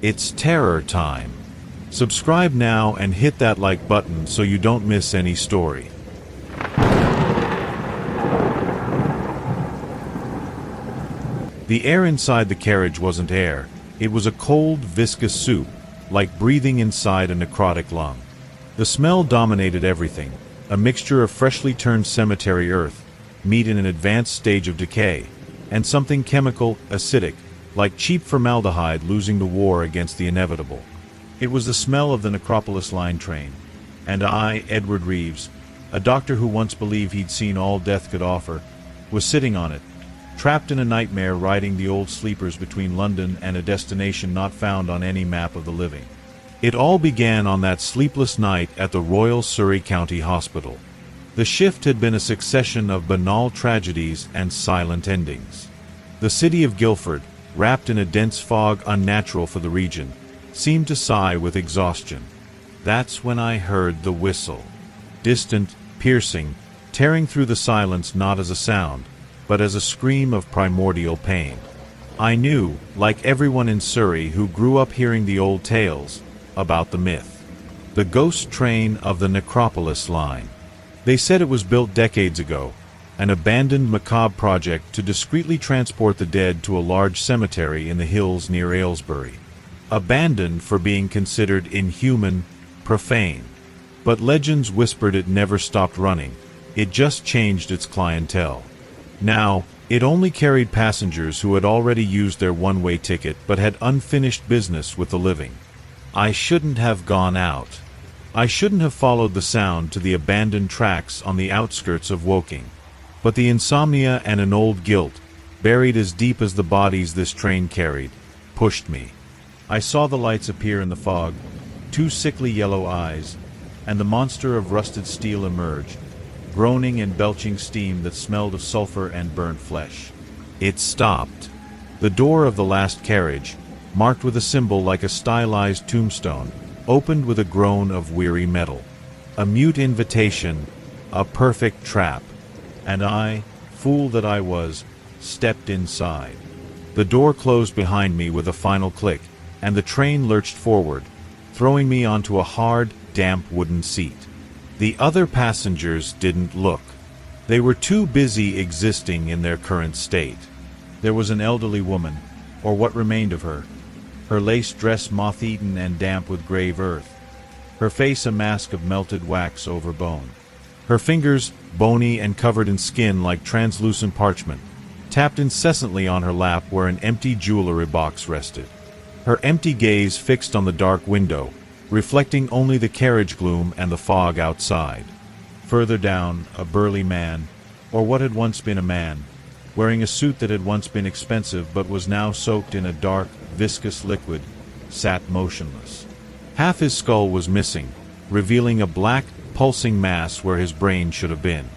It's terror time. Subscribe now and hit that like button so you don't miss any story. The air inside the carriage wasn't air. It was a cold, viscous soup, like breathing inside a necrotic lung. The smell dominated everything, a mixture of freshly turned cemetery earth, meat in an advanced stage of decay, and something chemical, acidic, like cheap formaldehyde losing the war against the inevitable. It was the smell of the Necropolis line train, and I, Edward Reeves, a doctor who once believed he'd seen all death could offer, was sitting on it, trapped in a nightmare riding the old sleepers between London and a destination not found on any map of the living. It all began on that sleepless night at the Royal Surrey County Hospital. The shift had been a succession of banal tragedies and silent endings. The city of Guildford, wrapped in a dense fog unnatural for the region, seemed to sigh with exhaustion. That's when I heard the whistle. Distant, piercing, tearing through the silence not as a sound, but as a scream of primordial pain. I knew, like everyone in Surrey who grew up hearing the old tales, about the myth. The ghost train of the Necropolis line. They said it was built decades ago, an abandoned macabre project to discreetly transport the dead to a large cemetery in the hills near Aylesbury. Abandoned for being considered inhuman, profane. But legends whispered it never stopped running, it just changed its clientele. Now, it only carried passengers who had already used their one-way ticket but had unfinished business with the living. I shouldn't have gone out. I shouldn't have followed the sound to the abandoned tracks on the outskirts of Woking. But the insomnia and an old guilt, buried as deep as the bodies this train carried, pushed me. I saw the lights appear in the fog, two sickly yellow eyes, and the monster of rusted steel emerged, groaning and belching steam that smelled of sulfur and burnt flesh. It stopped. The door of the last carriage, marked with a symbol like a stylized tombstone, opened with a groan of weary metal. A mute invitation, a perfect trap. And I, fool that I was, stepped inside. The door closed behind me with a final click, and the train lurched forward, throwing me onto a hard, damp wooden seat. The other passengers didn't look. They were too busy existing in their current state. There was an elderly woman, or what remained of her, her lace dress moth-eaten and damp with grave earth, her face a mask of melted wax over bone. Her fingers, bony and covered in skin like translucent parchment, tapped incessantly on her lap where an empty jewelry box rested. Her empty gaze fixed on the dark window, reflecting only the carriage gloom and the fog outside. Further down, a burly man, or what had once been a man, wearing a suit that had once been expensive but was now soaked in a dark, viscous liquid, sat motionless. Half his skull was missing, revealing a black, pulsing mass where his brain should have been.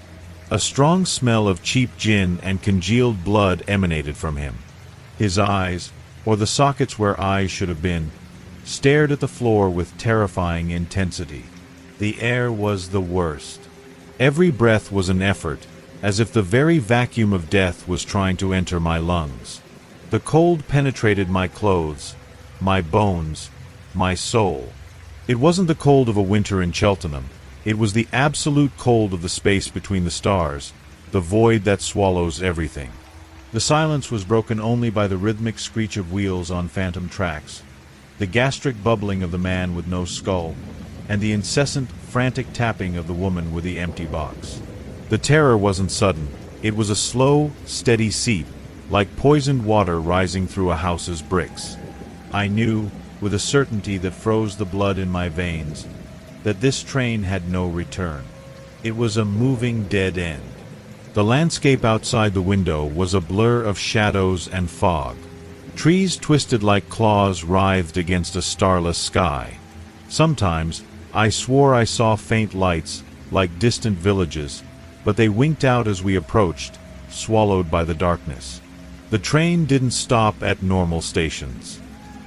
A strong smell of cheap gin and congealed blood emanated from him. His eyes, or the sockets where eyes should have been, stared at the floor with terrifying intensity. The air was the worst. Every breath was an effort, as if the very vacuum of death was trying to enter my lungs. The cold penetrated my clothes, my bones, my soul. It wasn't the cold of a winter in Cheltenham. It was the absolute cold of the space between the stars, the void that swallows everything. The silence was broken only by the rhythmic screech of wheels on phantom tracks, the gastric bubbling of the man with no skull, and the incessant, frantic tapping of the woman with the empty box. The terror wasn't sudden. It was a slow, steady seep, like poisoned water rising through a house's bricks. I knew, with a certainty that froze the blood in my veins, that this train had no return. It was a moving dead end. The landscape outside the window was a blur of shadows and fog. Trees twisted like claws writhed against a starless sky. Sometimes, I swore I saw faint lights, like distant villages, but they winked out as we approached, swallowed by the darkness. The train didn't stop at normal stations.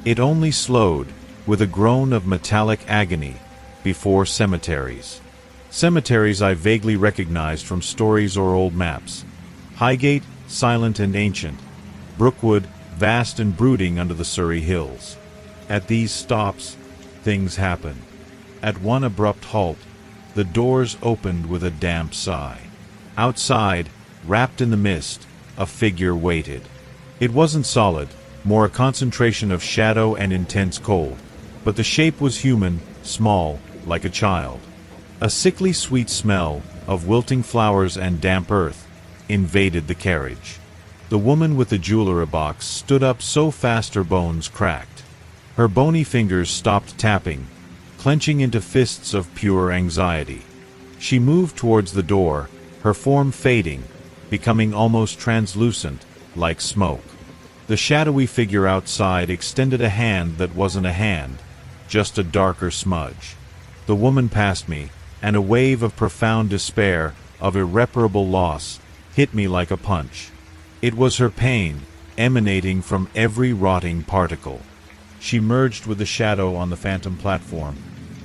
It only slowed, with a groan of metallic agony, before cemeteries. Cemeteries I vaguely recognized from stories or old maps. Highgate, silent and ancient. Brookwood, vast and brooding under the Surrey hills. At these stops, things happen. At one abrupt halt, the doors opened with a damp sigh. Outside, wrapped in the mist, a figure waited. It wasn't solid, more a concentration of shadow and intense cold, but the shape was human, small, like a child. A sickly sweet smell of wilting flowers and damp earth invaded the carriage. The woman with the jewelry box stood up so fast her bones cracked. Her bony fingers stopped tapping, clenching into fists of pure anxiety. She moved towards the door, her form fading, becoming almost translucent, like smoke. The shadowy figure outside extended a hand that wasn't a hand, just a darker smudge. The woman passed me, and a wave of profound despair, of irreparable loss, hit me like a punch. It was her pain, emanating from every rotting particle. She merged with the shadow on the phantom platform,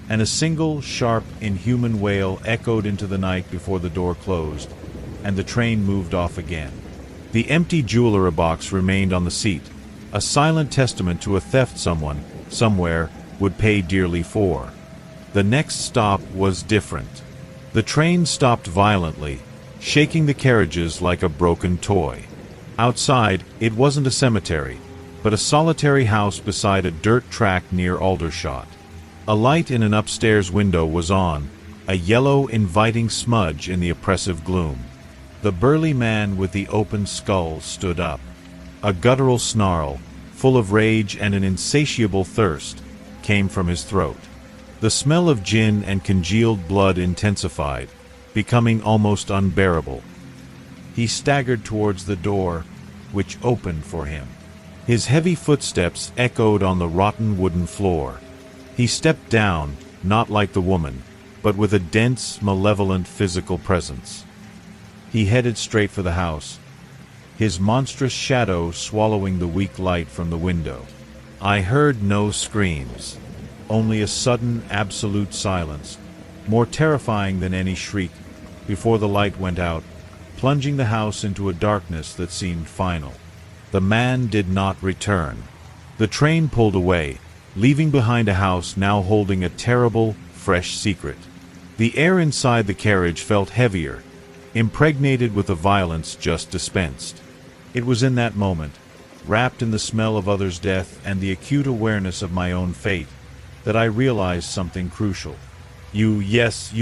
and a single, sharp, inhuman wail echoed into the night before the door closed, and the train moved off again. The empty jewelry box remained on the seat, a silent testament to a theft someone, somewhere, would pay dearly for. The next stop was different. The train stopped violently, shaking the carriages like a broken toy. Outside, it wasn't a cemetery, but a solitary house beside a dirt track near Aldershot. A light in an upstairs window was on, a yellow, inviting smudge in the oppressive gloom. The burly man with the open skull stood up. A guttural snarl, full of rage and an insatiable thirst, came from his throat. The smell of gin and congealed blood intensified, becoming almost unbearable. He staggered towards the door, which opened for him. His heavy footsteps echoed on the rotten wooden floor. He stepped down, not like the woman, but with a dense, malevolent physical presence. He headed straight for the house, his monstrous shadow swallowing the weak light from the window. I heard no screams, only a sudden, absolute silence, more terrifying than any shriek, before the light went out, plunging the house into a darkness that seemed final. The man did not return. The train pulled away, leaving behind a house now holding a terrible, fresh secret. The air inside the carriage felt heavier, impregnated with the violence just dispensed. It was in that moment, wrapped in the smell of others' death and the acute awareness of my own fate, that I realized something crucial. You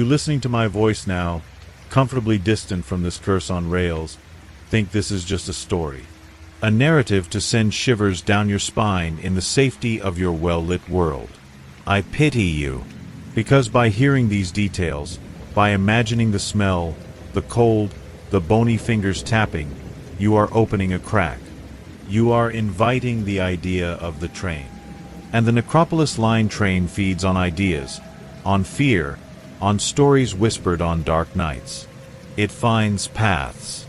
listening to my voice now, comfortably distant from this curse on rails, think this is just a story. A narrative to send shivers down your spine in the safety of your well-lit world. I pity you, because by hearing these details, by imagining the smell, the cold, the bony fingers tapping, you are opening a crack. You are inviting the idea of the train. And the Necropolis line train feeds on ideas, on fear, on stories whispered on dark nights. It finds paths.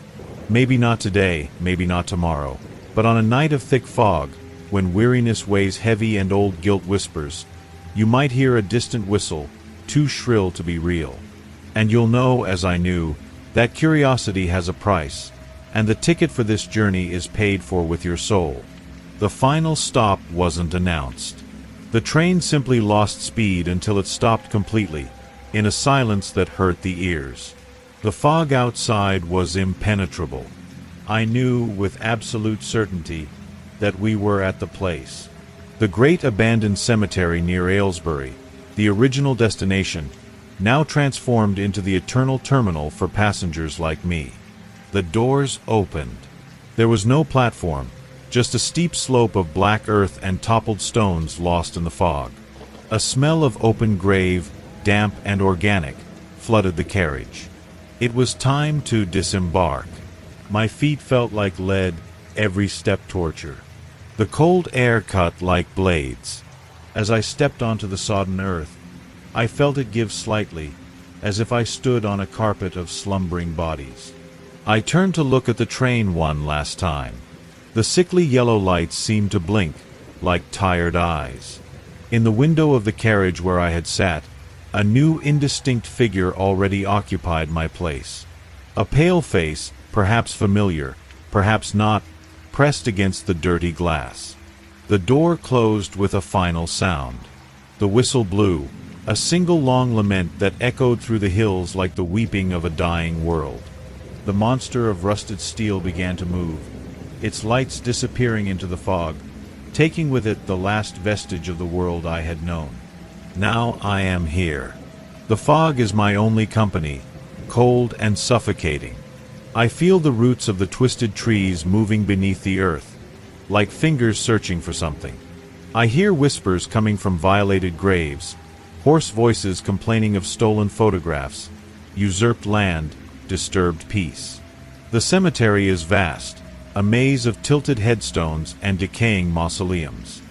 Maybe not today, maybe not tomorrow, but on a night of thick fog, when weariness weighs heavy and old guilt whispers, you might hear a distant whistle, too shrill to be real. And you'll know, as I knew, that curiosity has a price, and the ticket for this journey is paid for with your soul. The final stop wasn't announced. The train simply lost speed until it stopped completely, in a silence that hurt the ears. The fog outside was impenetrable. I knew with absolute certainty that we were at the place. The great abandoned cemetery near Aylesbury, the original destination, now transformed into the eternal terminal for passengers like me. The doors opened. There was no platform, just a steep slope of black earth and toppled stones lost in the fog. A smell of open grave, damp and organic, flooded the carriage. It was time to disembark. My feet felt like lead, every step torture. The cold air cut like blades. As I stepped onto the sodden earth, I felt it give slightly, as if I stood on a carpet of slumbering bodies. I turned to look at the train one last time. The sickly yellow lights seemed to blink, like tired eyes. In the window of the carriage where I had sat, a new indistinct figure already occupied my place. A pale face, perhaps familiar, perhaps not, pressed against the dirty glass. The door closed with a final sound. The whistle blew, a single long lament that echoed through the hills like the weeping of a dying world. The monster of rusted steel began to move, its lights disappearing into the fog, taking with it the last vestige of the world I had known. Now I am here. The fog is my only company, cold and suffocating. I feel the roots of the twisted trees moving beneath the earth, like fingers searching for something. I hear whispers coming from violated graves, hoarse voices complaining of stolen photographs, usurped land, disturbed peace. The cemetery is vast, a maze of tilted headstones and decaying mausoleums.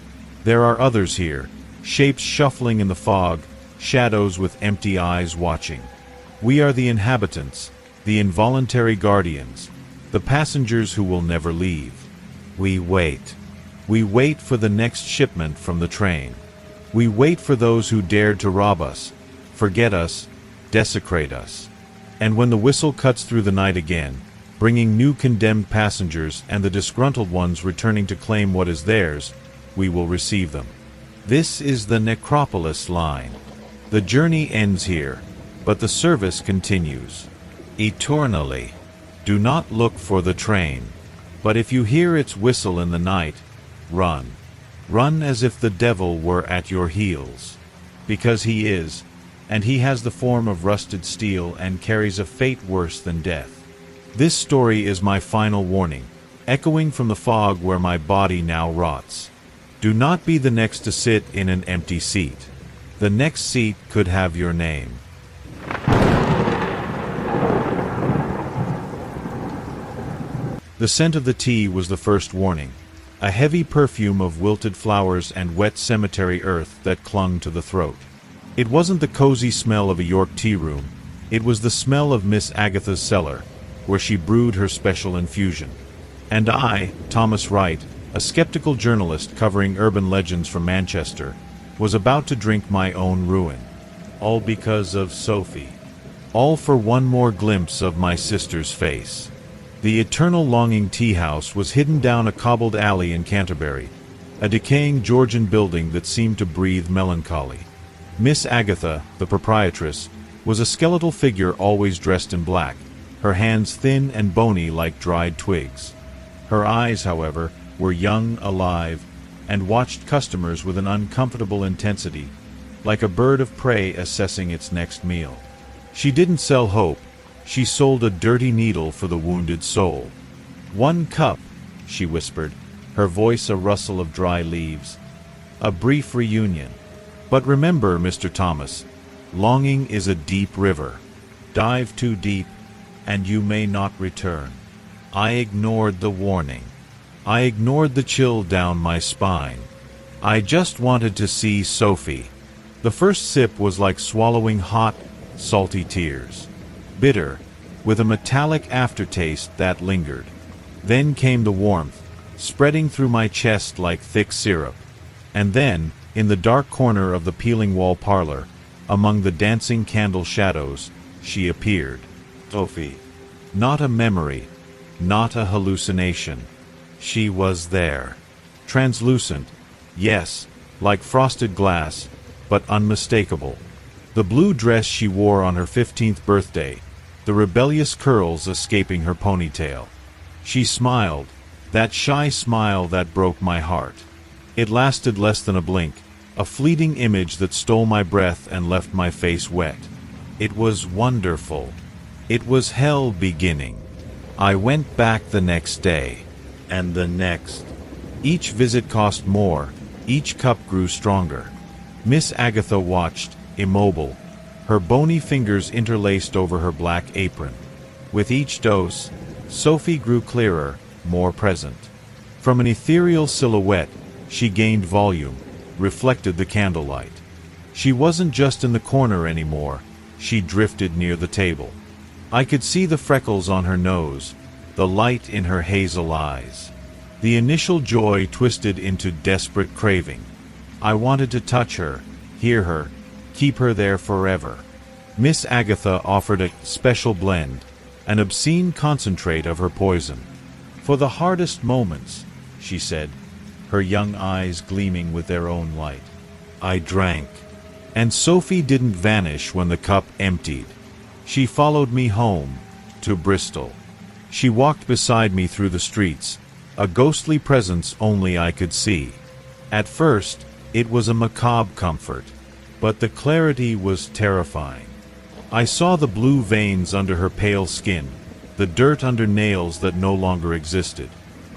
There are others here, shapes shuffling in the fog, shadows with empty eyes watching. We are the inhabitants, the involuntary guardians, the passengers who will never leave. We wait. We wait for the next shipment from the train. We wait for those who dared to rob us, forget us, desecrate us. And when the whistle cuts through the night again, bringing new condemned passengers and the disgruntled ones returning to claim what is theirs, we will receive them. This is the Necropolis line. The journey ends here, but the service continues. Eternally. Do not look for the train. But if you hear its whistle in the night, run. Run as if the devil were at your heels. Because he is, and he has the form of rusted steel and carries a fate worse than death. This story is my final warning, echoing from the fog where my body now rots. Do not be the next to sit in an empty seat. The next seat could have your name. The scent of the tea was the first warning, a heavy perfume of wilted flowers and wet cemetery earth that clung to the throat. It wasn't the cozy smell of a York tea room, it was the smell of Miss Agatha's cellar, where she brewed her special infusion. And I, Thomas Wright, a skeptical journalist covering urban legends from Manchester, was about to drink my own ruin. All because of Sophie. All for one more glimpse of my sister's face. The eternal longing tea house was hidden down a cobbled alley in Canterbury, a decaying Georgian building that seemed to breathe melancholy. Miss Agatha, the proprietress, was a skeletal figure always dressed in black, her hands thin and bony like dried twigs. Her eyes, however, were young, alive, and watched customers with an uncomfortable intensity, like a bird of prey assessing its next meal. She didn't sell hope. She sold a dirty needle for the wounded soul. "1 cup," she whispered, her voice a rustle of dry leaves. "A brief reunion. But remember, Mr. Thomas, longing is a deep river. Dive too deep, and you may not return." I ignored the warning. I ignored the chill down my spine. I just wanted to see Sophie. The first sip was like swallowing hot, salty tears. Bitter, with a metallic aftertaste that lingered. Then came the warmth, spreading through my chest like thick syrup. And then, in the dark corner of the peeling wall parlor, among the dancing candle shadows, she appeared. Sophie. Not a memory, not a hallucination. She was there. Translucent, yes, like frosted glass, but unmistakable. The blue dress she wore on her 15th birthday, the rebellious curls escaping her ponytail. She smiled, that shy smile that broke my heart. It lasted less than a blink, a fleeting image that stole my breath and left my face wet. It was wonderful. It was hell beginning. I went back the next day, and the next. Each visit cost more, each cup grew stronger. Miss Agatha watched, immobile, her bony fingers interlaced over her black apron. With each dose, Sophie grew clearer, more present. From an ethereal silhouette, she gained volume, reflected the candlelight. She wasn't just in the corner anymore, she drifted near the table. I could see the freckles on her nose, the light in her hazel eyes. The initial joy twisted into desperate craving. I wanted to touch her, hear her, keep her there forever. Miss Agatha offered a special blend, an obscene concentrate of her poison. For the hardest moments, she said. her young eyes gleaming with their own light. I drank. And Sophie didn't vanish when the cup emptied. She followed me home, to Bristol. She walked beside me through the streets, a ghostly presence only I could see. At first, it was a macabre comfort, but the clarity was terrifying. I saw the blue veins under her pale skin, the dirt under nails that no longer existed.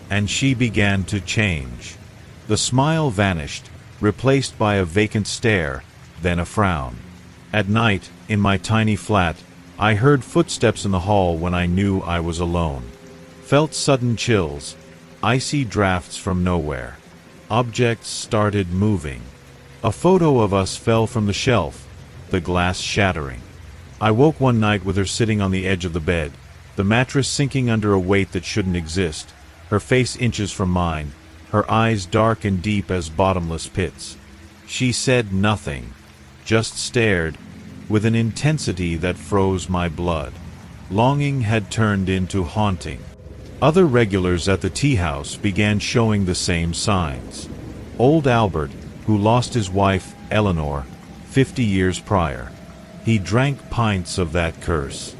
And she began to change. The smile vanished, replaced by a vacant stare, then a frown. At night, in my tiny flat, I heard footsteps in the hall when I knew I was alone. Felt sudden chills, icy drafts from nowhere. Objects started moving. A photo of us fell from the shelf, the glass shattering. I woke one night with her sitting on the edge of the bed, the mattress sinking under a weight that shouldn't exist, her face inches from mine, her eyes dark and deep as bottomless pits. She said nothing, just stared, with an intensity that froze my blood. Longing had turned into haunting. Other regulars at the tea house began showing the same signs. Old Albert, who lost his wife, Eleanor, 50 years prior. He drank pints of that curse.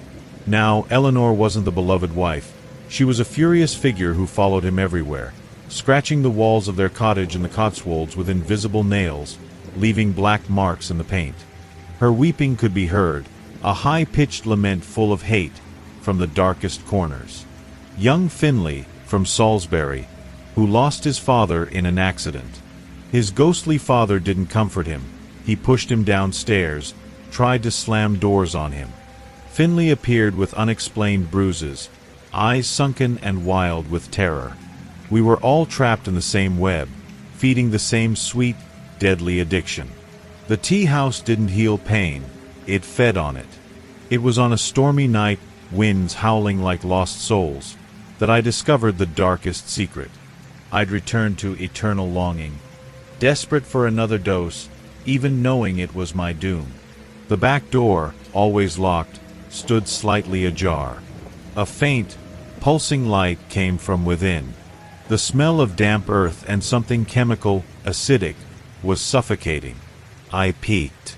Now, Eleanor wasn't the beloved wife. She was a furious figure who followed him everywhere, scratching the walls of their cottage in the Cotswolds with invisible nails, leaving black marks in the paint. Her weeping could be heard, a high-pitched lament full of hate, from the darkest corners. Young Finley, from Salisbury, who lost his father in an accident. His ghostly father didn't comfort him. He pushed him downstairs, tried to slam doors on him. Finley appeared with unexplained bruises, eyes sunken and wild with terror. We were all trapped in the same web, feeding the same sweet, deadly addiction. The tea house didn't heal pain, it fed on it. It was on a stormy night, winds howling like lost souls, that I discovered the darkest secret. I'd returned to eternal longing, desperate for another dose, even knowing it was my doom. The back door, always locked, stood slightly ajar. A faint, pulsing light came from within. The smell of damp earth and something chemical, acidic, was suffocating. I peeked.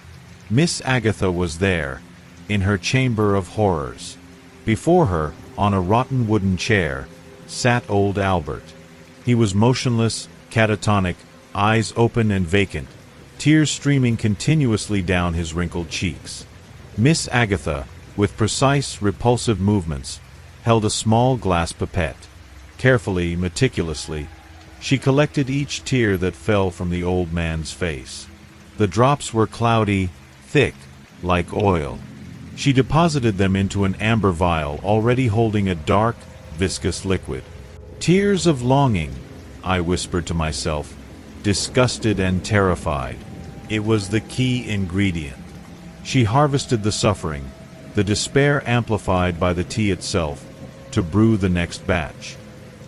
Miss Agatha was there, in her chamber of horrors. Before her, on a rotten wooden chair, sat old Albert. He was motionless, catatonic, eyes open and vacant, tears streaming continuously down his wrinkled cheeks. Miss Agatha, with precise, repulsive movements, held a small glass pipette. Carefully, meticulously, she collected each tear that fell from the old man's face. The drops were cloudy, thick, like oil. She deposited them into an amber vial already holding a dark, viscous liquid. Tears of longing, I whispered to myself, disgusted and terrified. It was the key ingredient. She harvested the suffering, the despair amplified by the tea itself, to brew the next batch.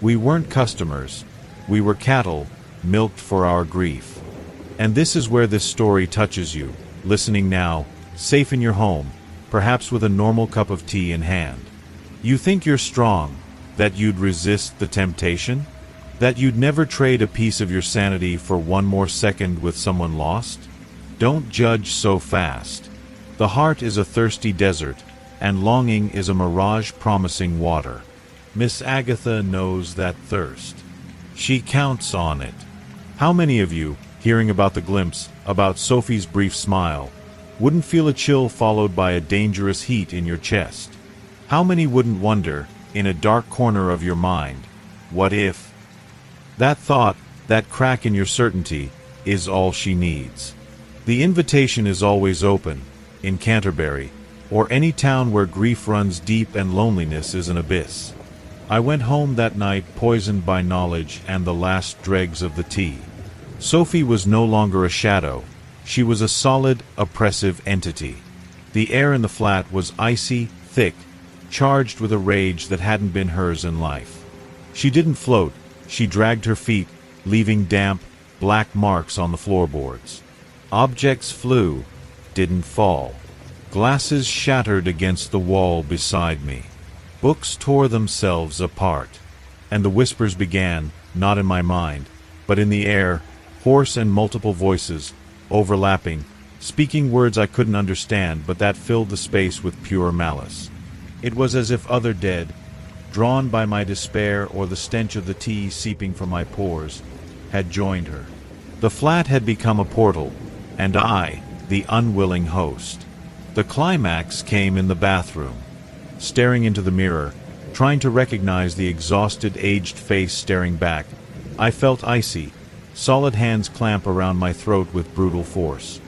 We weren't customers. We were cattle, milked for our grief. And this is where this story touches you, listening now, safe in your home, perhaps with a normal cup of tea in hand. You think you're strong, that you'd resist the temptation? That you'd never trade a piece of your sanity for one more second with someone lost? Don't judge so fast. The heart is a thirsty desert, and longing is a mirage promising water. Miss Agatha knows that thirst. She counts on it. How many of you, hearing about the glimpse, about Sophie's brief smile, wouldn't feel a chill followed by a dangerous heat in your chest? How many wouldn't wonder, in a dark corner of your mind, what if? That thought, that crack in your certainty, is all she needs. The invitation is always open, in Canterbury, or any town where grief runs deep and loneliness is an abyss. I went home that night poisoned by knowledge and the last dregs of the tea. Sophie was no longer a shadow. She was a solid, oppressive entity. The air in the flat was icy, thick, charged with a rage that hadn't been hers in life. She didn't float. She dragged her feet, leaving damp, black marks on the floorboards. Objects flew, didn't fall. Glasses shattered against the wall beside me. Books tore themselves apart. And the whispers began, not in my mind, but in the air, hoarse and multiple voices, overlapping, speaking words I couldn't understand but that filled the space with pure malice. It was as if other dead, drawn by my despair or the stench of the tea seeping from my pores, had joined her. The flat had become a portal, and I, the unwilling host. The climax came in the bathroom. Staring into the mirror, trying to recognize the exhausted, aged face staring back, I felt icy, solid hands clamp around my throat with brutal force.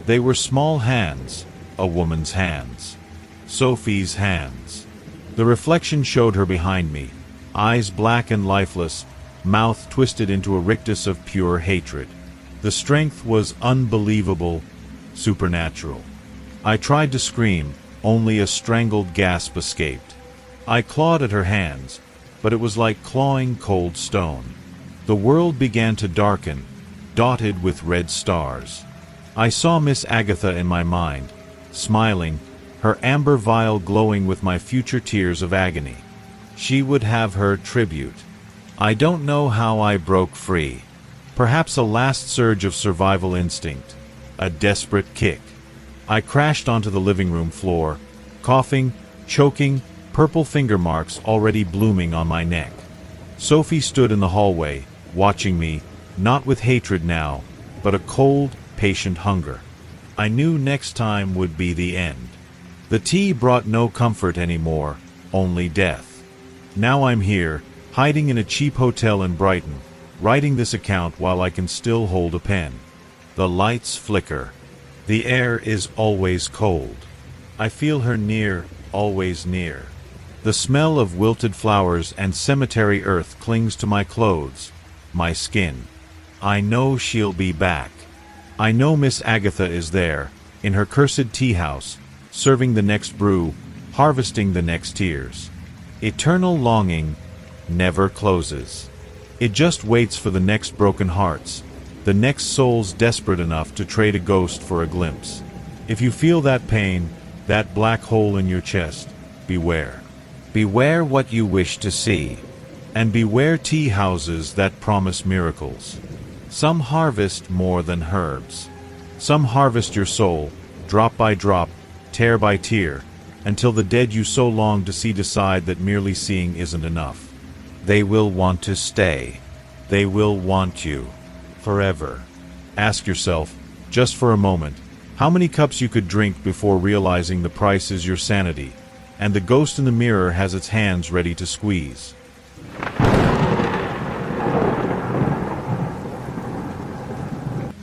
They were small hands, a woman's hands. Sophie's hands. The reflection showed her behind me, eyes black and lifeless, mouth twisted into a rictus of pure hatred. The strength was unbelievable, supernatural. I tried to scream, only a strangled gasp escaped. I clawed at her hands, but it was like clawing cold stone. The world began to darken, dotted with red stars. I saw Miss Agatha in my mind, smiling, her amber vial glowing with my future tears of agony. She would have her tribute. I don't know how I broke free. Perhaps a last surge of survival instinct, a desperate kick. I crashed onto the living room floor, coughing, choking, purple finger marks already blooming on my neck. Sophie stood in the hallway, watching me, not with hatred now, but a cold, patient hunger. I knew next time would be the end. The tea brought no comfort anymore, only death. Now I'm here, hiding in a cheap hotel in Brighton, writing this account while I can still hold a pen. The lights flicker. The air is always cold. I feel her near, always near. The smell of wilted flowers and cemetery earth clings to my clothes, my skin. I know she'll be back. I know Miss Agatha is there, in her cursed tea house, serving the next brew, harvesting the next tears. Eternal longing never closes. It just waits for the next broken hearts, the next souls desperate enough to trade a ghost for a glimpse. If you feel that pain, that black hole in your chest, beware. Beware what you wish to see. And beware tea houses that promise miracles. Some harvest more than herbs. Some harvest your soul, drop by drop, tear by tear, until the dead you so long to see decide that merely seeing isn't enough. They will want to stay. They will want you. Forever. Ask yourself, just for a moment, how many cups you could drink before realizing the price is your sanity, and the ghost in the mirror has its hands ready to squeeze.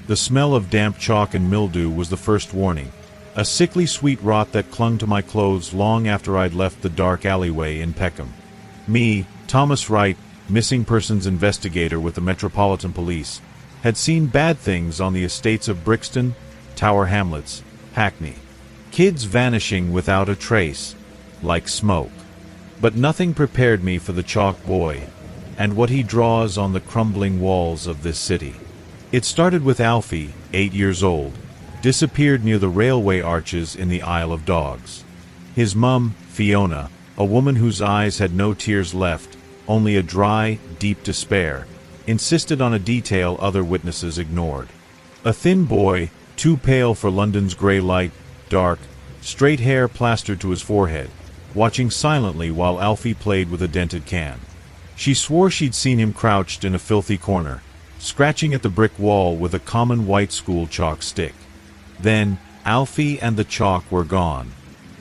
The smell of damp chalk and mildew was the first warning, a sickly sweet rot that clung to my clothes long after I'd left the dark alleyway in Peckham. Me, Thomas Wright, missing persons investigator with the Metropolitan Police, had seen bad things on the estates of Brixton, Tower Hamlets, Hackney. Kids vanishing without a trace, like smoke. But nothing prepared me for the chalk boy, and what he draws on the crumbling walls of this city. It started with Alfie, 8 years old, disappeared near the railway arches in the Isle of Dogs. His mum, Fiona, a woman whose eyes had no tears left, only a dry, deep despair, insisted on a detail other witnesses ignored. A thin boy, too pale for London's grey light, dark, straight hair plastered to his forehead, watching silently while Alfie played with a dented can. She swore she'd seen him crouched in a filthy corner, scratching at the brick wall with a common white school chalk stick. Then, Alfie and the chalk were gone.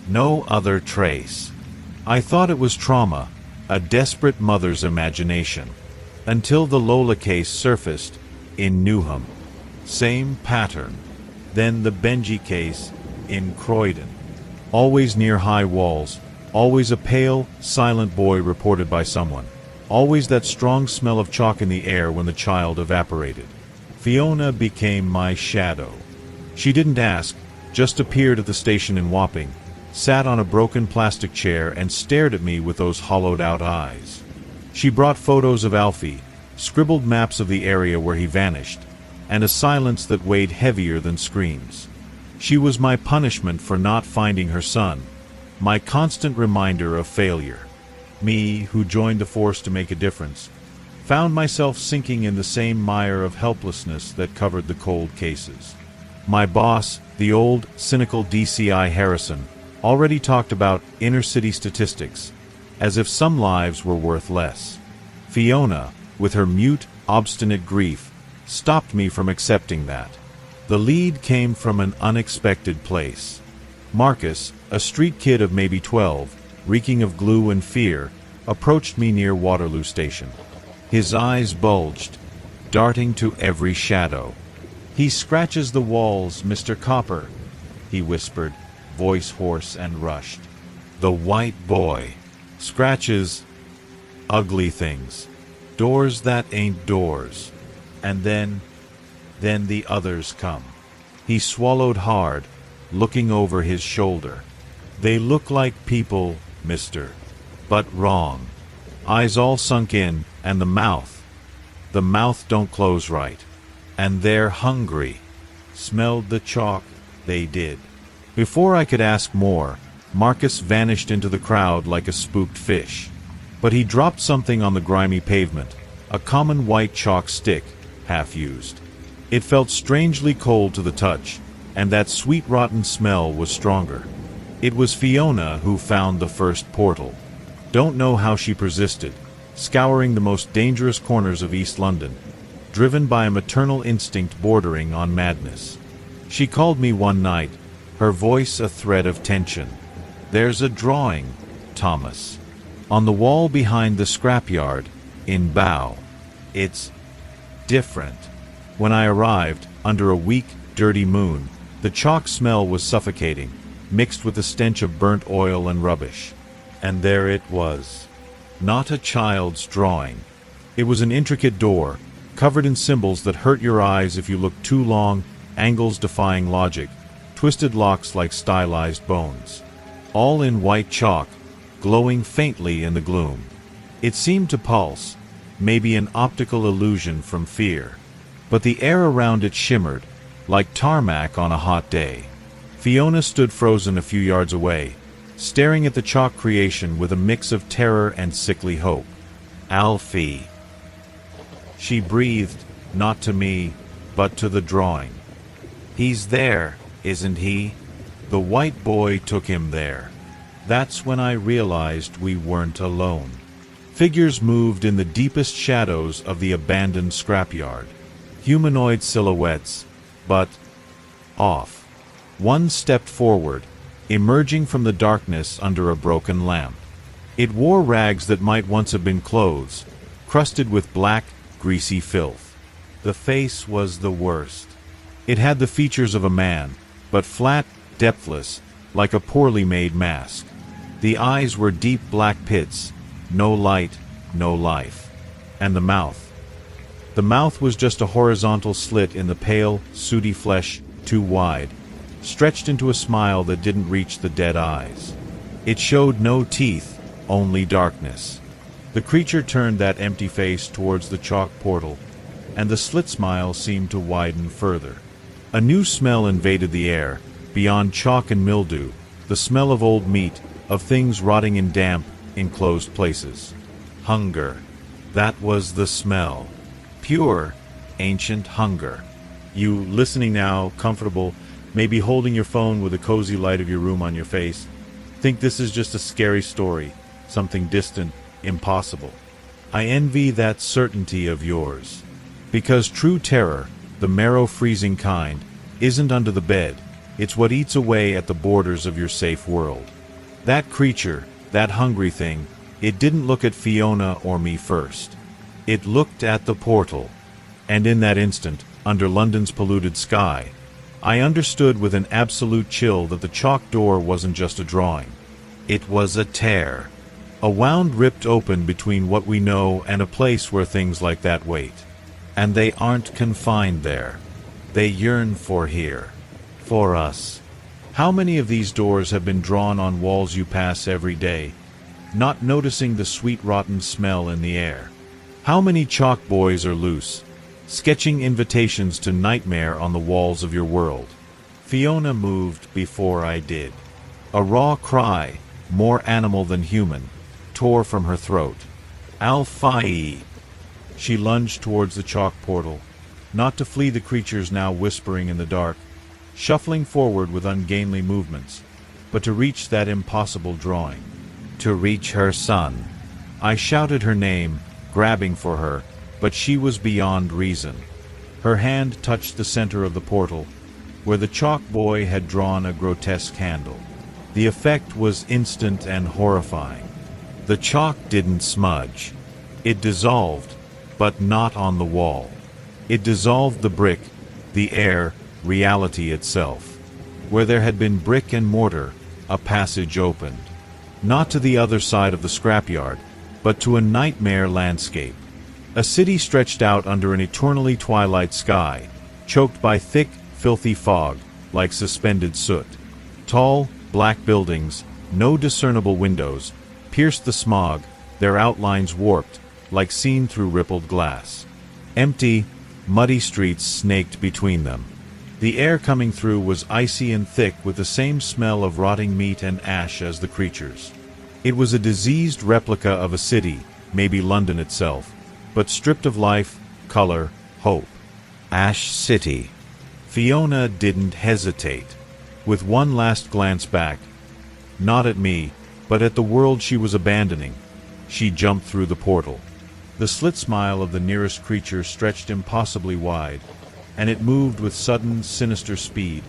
No other trace. I thought it was trauma, a desperate mother's imagination. Until the Lola case surfaced, in Newham. Same pattern. Then the Benji case, in Croydon. Always near high walls, always a pale, silent boy reported by someone. Always that strong smell of chalk in the air when the child evaporated. Fiona became my shadow. She didn't ask, just appeared at the station in Wapping, sat on a broken plastic chair and stared at me with those hollowed-out eyes. She brought photos of Alfie, scribbled maps of the area where he vanished, and a silence that weighed heavier than screams. She was my punishment for not finding her son, my constant reminder of failure. Me, who joined the force to make a difference, found myself sinking in the same mire of helplessness that covered the cold cases. My boss, the old, cynical DCI Harrison, already talked about inner-city statistics, as if some lives were worth less. Fiona, with her mute, obstinate grief, stopped me from accepting that. The lead came from an unexpected place. Marcus, a street kid of maybe 12, reeking of glue and fear, approached me near Waterloo Station. His eyes bulged, darting to every shadow. "He scratches the walls, Mr. Copper," he whispered, voice hoarse and rushed. "The white boy scratches ugly things, doors that ain't doors. And then the others come." He swallowed hard, looking over his shoulder. "They look like people, mister, but wrong. Eyes all sunk in, and the mouth don't close right. And they're hungry. Smelled the chalk, they did." Before I could ask more, Marcus vanished into the crowd like a spooked fish. But he dropped something on the grimy pavement, a common white chalk stick, half used. It felt strangely cold to the touch, and that sweet rotten smell was stronger. It was Fiona who found the first portal. Don't know how she persisted, scouring the most dangerous corners of East London, driven by a maternal instinct bordering on madness. She called me one night, her voice a thread of tension. "There's a drawing, Thomas, on the wall behind the scrapyard, in Bow. It's different." When I arrived, under a weak, dirty moon, the chalk smell was suffocating, mixed with the stench of burnt oil and rubbish. And there it was. Not a child's drawing. It was an intricate door, covered in symbols that hurt your eyes if you looked too long, angles defying logic, twisted locks like stylized bones. All in white chalk, glowing faintly in the gloom. It seemed to pulse, maybe an optical illusion from fear. But the air around it shimmered, like tarmac on a hot day. Fiona stood frozen a few yards away, staring at the chalk creation with a mix of terror and sickly hope. "Alfie," she breathed, not to me, but to the drawing. "He's there, isn't he? The white boy took him there." That's when I realized we weren't alone. Figures moved in the deepest shadows of the abandoned scrapyard. Humanoid silhouettes, but off. One stepped forward, emerging from the darkness under a broken lamp. It wore rags that might once have been clothes, crusted with black, greasy filth. The face was the worst. It had the features of a man, but flat, depthless, like a poorly made mask. The eyes were deep black pits, no light, no life. And the mouth. The mouth was just a horizontal slit in the pale, sooty flesh, too wide, stretched into a smile that didn't reach the dead eyes. It showed no teeth, only darkness. The creature turned that empty face towards the chalk portal, and the slit smile seemed to widen further. A new smell invaded the air, beyond chalk and mildew, the smell of old meat, of things rotting in damp, enclosed places. Hunger. That was the smell. Pure, ancient hunger. You listening now, comfortable, maybe holding your phone with the cozy light of your room on your face, think this is just a scary story, something distant, impossible. I envy that certainty of yours. Because true terror, the marrow-freezing kind, isn't under the bed, it's what eats away at the borders of your safe world. That creature, that hungry thing, it didn't look at Fiona or me first. It looked at the portal. And in that instant, under London's polluted sky, I understood with an absolute chill that the chalk door wasn't just a drawing. It was a tear. A wound ripped open between what we know and a place where things like that wait. And they aren't confined there. They yearn for here. For us. How many of these doors have been drawn on walls you pass every day, not noticing the sweet rotten smell in the air? How many chalk boys are loose, sketching invitations to nightmare on the walls of your world? Fiona moved before I did. A raw cry, more animal than human, tore from her throat. "Alfie!" She lunged towards the chalk portal, not to flee the creatures now whispering in the dark, shuffling forward with ungainly movements, but to reach that impossible drawing. To reach her son. I shouted her name, grabbing for her, but she was beyond reason. Her hand touched the center of the portal, where the chalk boy had drawn a grotesque handle. The effect was instant and horrifying. The chalk didn't smudge. It dissolved, but not on the wall. It dissolved the brick, the air, reality itself. Where there had been brick and mortar, a passage opened. Not to the other side of the scrapyard, but to a nightmare landscape. A city stretched out under an eternally twilight sky, choked by thick, filthy fog, like suspended soot. Tall, black buildings, no discernible windows, pierced the smog, their outlines warped, like seen through rippled glass. Empty, muddy streets snaked between them. The air coming through was icy and thick with the same smell of rotting meat and ash as the creatures. It was a diseased replica of a city, maybe London itself, but stripped of life, color, hope. Ash City. Fiona didn't hesitate. With one last glance back, not at me, but at the world she was abandoning, she jumped through the portal. The slit smile of the nearest creature stretched impossibly wide, and it moved with sudden, sinister speed,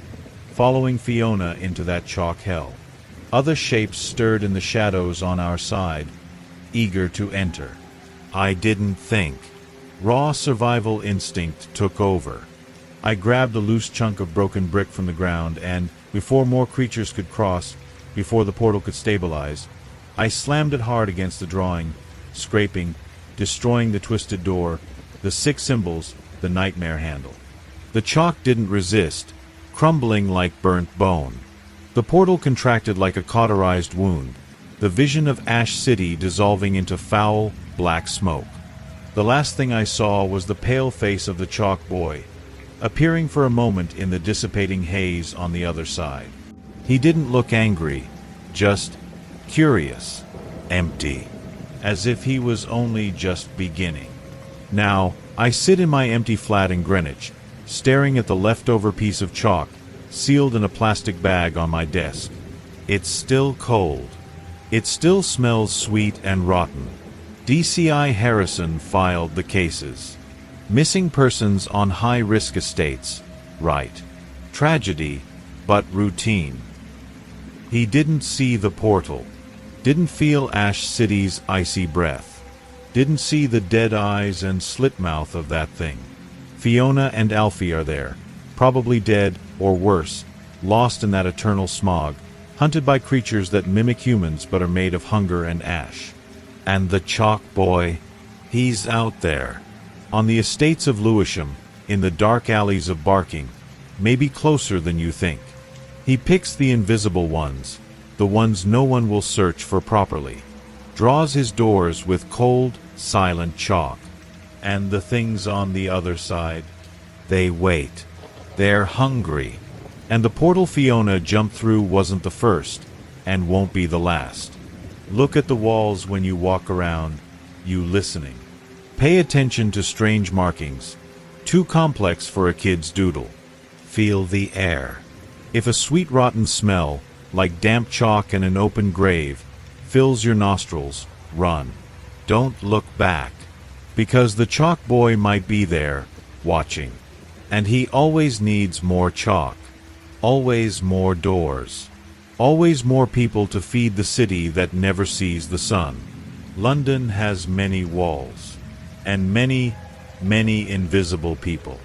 following Fiona into that chalk hell. Other shapes stirred in the shadows on our side, eager to enter. I didn't think. Raw survival instinct took over. I grabbed a loose chunk of broken brick from the ground and, before more creatures could cross, before the portal could stabilize, I slammed it hard against the drawing, scraping, destroying the twisted door, the 6 symbols, the nightmare handle. The chalk didn't resist, crumbling like burnt bone. The portal contracted like a cauterized wound, the vision of Ash City dissolving into foul, black smoke. The last thing I saw was the pale face of the chalk boy, appearing for a moment in the dissipating haze on the other side. He didn't look angry, just curious, empty, as if he was only just beginning. Now, I sit in my empty flat in Greenwich, staring at the leftover piece of chalk, sealed in a plastic bag on my desk. It's still cold. It still smells sweet and rotten. DCI Harrison filed the cases. Missing persons on high-risk estates. Right. Tragedy, but routine. He didn't see the portal. Didn't feel Ash City's icy breath. Didn't see the dead eyes and slit mouth of that thing. Fiona and Alfie are there, probably dead, or worse, lost in that eternal smog, hunted by creatures that mimic humans but are made of hunger and ash. And the chalk boy, he's out there. On the estates of Lewisham, in the dark alleys of Barking, maybe closer than you think. He picks the invisible ones, the ones no one will search for properly. Draws his doors with cold, silent chalk. And the things on the other side, they wait. They're hungry. And the portal Fiona jumped through wasn't the first, and won't be the last. Look at the walls when you walk around, you listening. Pay attention to strange markings, too complex for a kid's doodle. Feel the air. If a sweet rotten smell, like damp chalk and an open grave, fills your nostrils, run. Don't look back. Because the chalk boy might be there, watching. And he always needs more chalk. Always more doors. Always more people to feed the city that never sees the sun. London has many walls. And many, many invisible people.